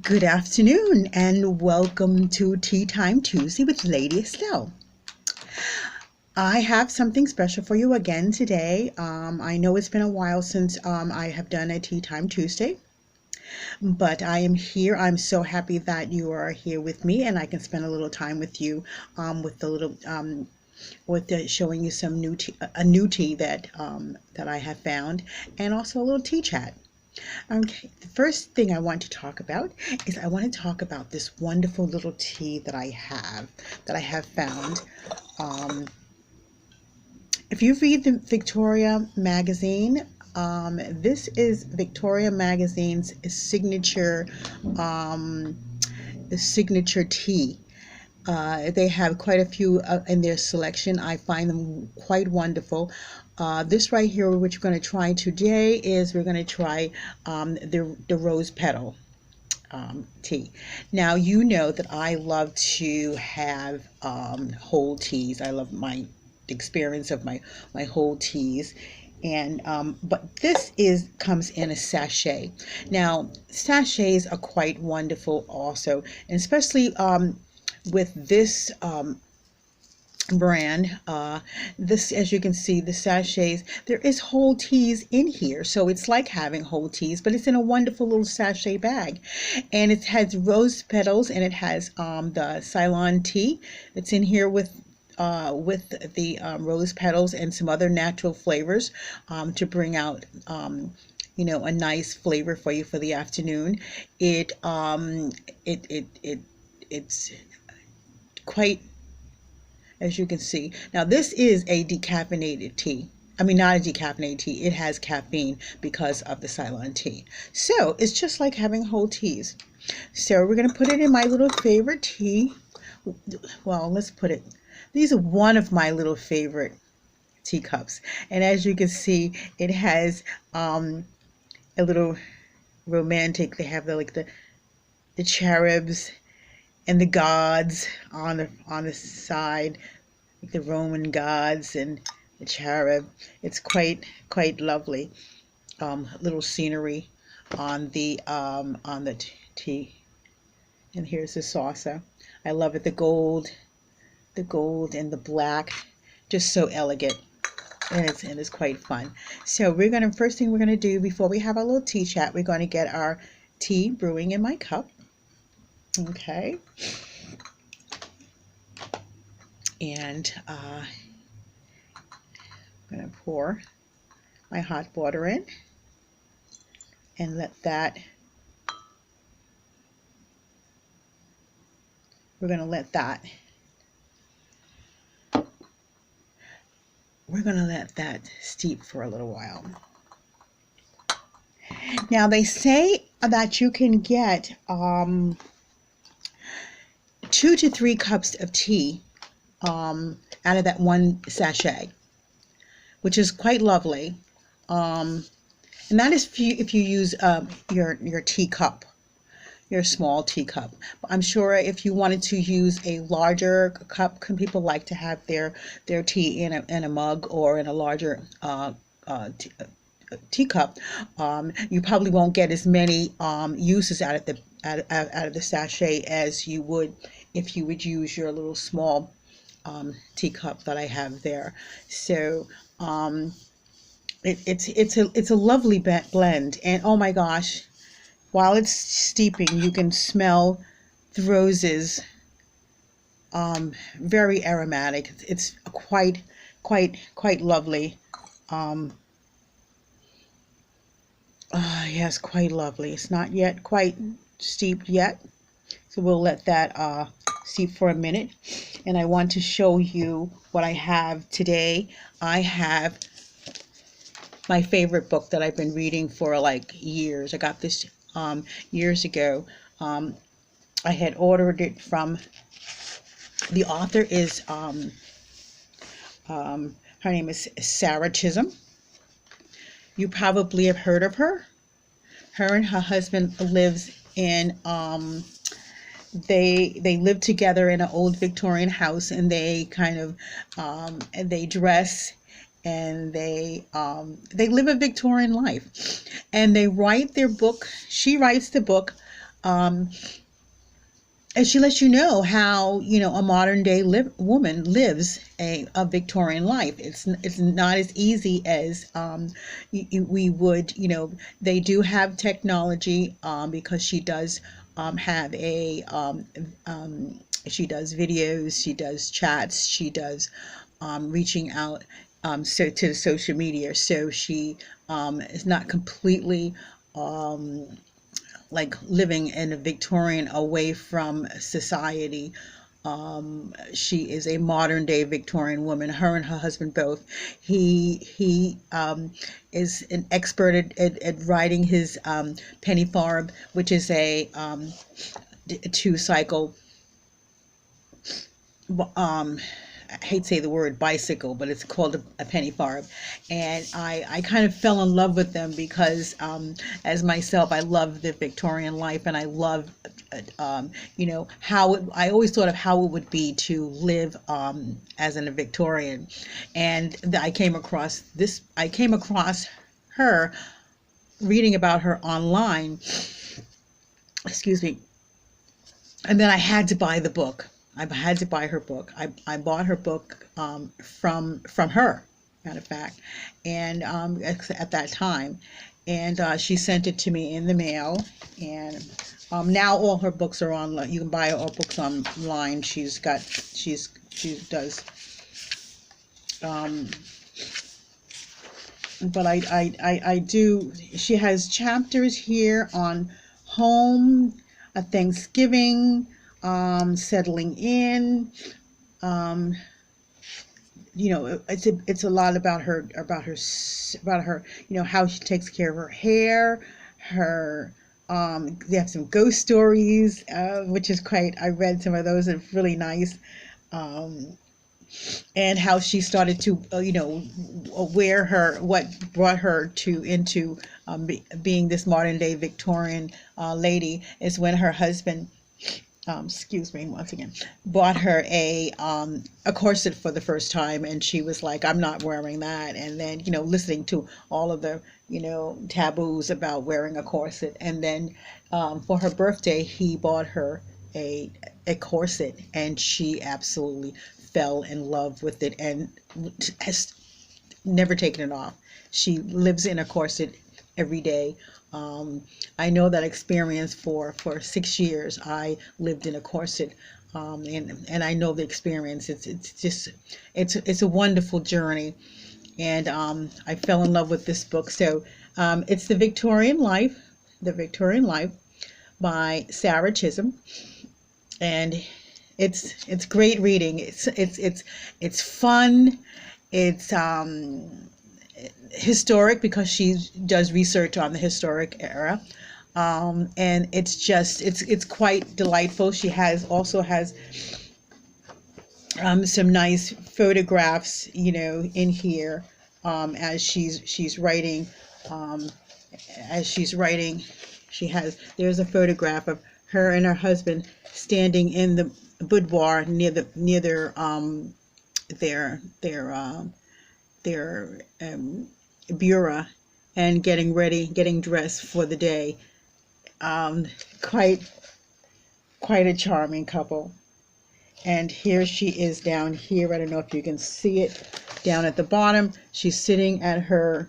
Good afternoon and welcome to Tea Time Tuesday with Lady Estelle. I have something special for you again today. I know it's been a while since I have done a Tea Time Tuesday, but I am here. I'm so happy that you are here with me and I can spend a little time with you with the little showing you some a new tea that I have found, and also a little tea chat. Okay, the first thing I want to talk about is I want to talk about this wonderful little tea that I have found. If you read the Victoria magazine, this is Victoria magazine's signature tea. They have quite a few in their selection. I find them quite wonderful. This right here, which we're going to try today, is we're going to try the rose petal tea. Now, you know that I love to have whole teas. I love my experience of my whole teas. And but this comes in a sachet. Now, sachets are quite wonderful also, and especially with this brand, this, as you can see, the sachets, there is whole teas in here, so it's like having whole teas, but it's in a wonderful little sachet bag, and it has rose petals, and it has the Ceylon tea that's in here with the rose petals and some other natural flavors to bring out a nice flavor for you for the afternoon. It's quite, as you can see. Now, this is a decaffeinated tea. I mean, not a decaffeinated tea. It has caffeine because of the Ceylon tea. So it's just like having whole teas. So we're going to put it in my little favorite tea. Well, let's put it. These are one of my little favorite teacups. And as you can see, it has a little romantic. They have the cherubs and the gods on the side, like the Roman gods and the cherub. It's quite lovely. Little scenery on the tea. And here's the saucer. I love it. The gold and the black, just so elegant. And it's quite fun. So first thing we're gonna do before we have our little tea chat, we're gonna get our tea brewing in my cup. Okay, and I'm going to pour my hot water in and let that, we're going to let that steep for a little while. Now, they say that you can get 2 to 3 cups of tea out of that one sachet, which is quite lovely. And that is if you use your teacup, your small teacup. I'm sure if you wanted to use a larger cup, people like to have their tea in a mug or in a larger teacup, you probably won't get as many uses out of the sachet as you would if you would use your little small teacup that I have there. So it's a lovely blend, and oh my gosh, while it's steeping, you can smell the roses. Very aromatic. It's quite lovely. Yes, quite lovely. It's not yet quite steeped yet, so we'll let that steep for a minute. And I want to show you what I have today. I have my favorite book that I've been reading for like years. I got this years ago. I had ordered it from, the author is her name is Sarah Chrisman. You probably have heard of her. Her and her husband lives in they live together in an old Victorian house, and they kind of they dress and they live a Victorian life, and they write their book. She writes the book Um, and she lets you know how, a modern day woman lives a Victorian life. It's not as easy as we would, they do have technology, because she does have she does videos, she does chats, she does reaching out, so to the social media. So she is not completely like living in a Victorian away from society. She is a modern day Victorian woman. Her and her husband both. He is an expert at writing his penny farb, which is a 2 cycle, um, I hate to say the word bicycle, but it's called a penny farb. And I kind of fell in love with them because, as myself, I love the Victorian life, and I love, how I always thought of how it would be to live as a Victorian. And I came across her, reading about her online, excuse me, and then I had to buy the book. I had to buy her book. I bought her book from her, matter of fact, and at that time, and she sent it to me in the mail. And now all her books are online. You can buy all books online. She does. But I do. She has chapters here on home, Thanksgiving, settling in. It's a lot about her, how she takes care of her hair, her. They have some ghost stories, which is quite. I read some of those. It's really nice. And how she started to, what brought her into being this modern day Victorian lady is when her husband, excuse me once again, bought her a corset for the first time, and she was like, I'm not wearing that. And then, listening to all of the, taboos about wearing a corset. And then for her birthday, he bought her a corset, and she absolutely fell in love with it and has never taken it off. She lives in a corset every day. I know that experience. For 6 years I lived in a corset, and I know the experience. It's a wonderful journey, and I fell in love with this book. So it's the Victorian Life by Sarah Chisholm, and it's great reading. It's fun. It's historic because she does research on the historic era, and it's quite delightful. She also has some nice photographs, in here, as she's writing. There's a photograph of her and her husband standing in the boudoir near their bureau, and getting dressed for the day. Quite a charming couple. And here she is down here. I don't know if you can see it down at the bottom. She's sitting at her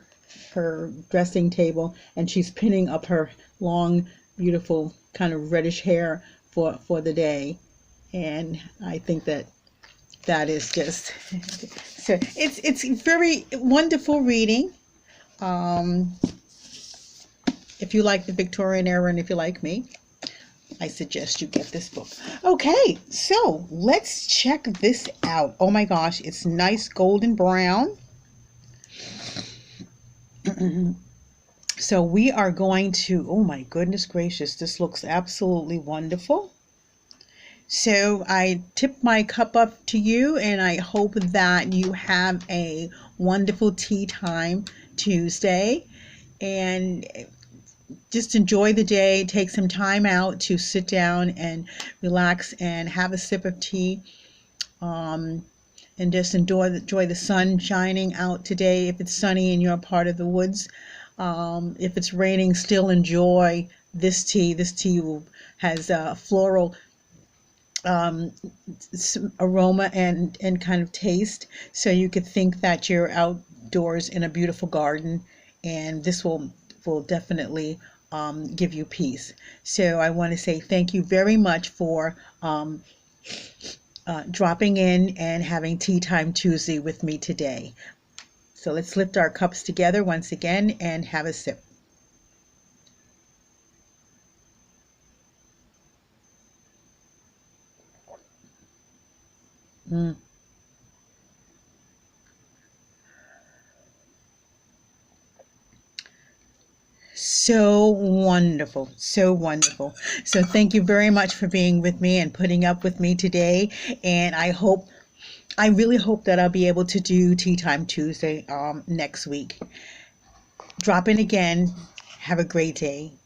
dressing table, and she's pinning up her long, beautiful, kind of reddish hair for the day. And I think that is just so it's very wonderful reading. If you like the Victorian era, and if you like me, I suggest you get this book. Okay, so let's check this out. Oh my gosh, it's nice golden brown. So we are going to, oh my goodness gracious, this looks absolutely wonderful. So I tip my cup up to you, and I hope that you have a wonderful tea time Tuesday, and just enjoy the day. Take some time out to sit down and relax and have a sip of tea, and just enjoy the sun shining out today. If it's sunny in your part of the woods, if it's raining, still enjoy This tea has a floral um, aroma and kind of taste. So you could think that you're outdoors in a beautiful garden, and this will definitely give you peace. So I want to say thank you very much for dropping in and having Tea Time Tuesday with me today. So let's lift our cups together once again and have a sip. Mm. So wonderful, so wonderful. So thank you very much for being with me and putting up with me today. And I really hope that I'll be able to do Tea Time Tuesday next week. Drop in again. Have a great day.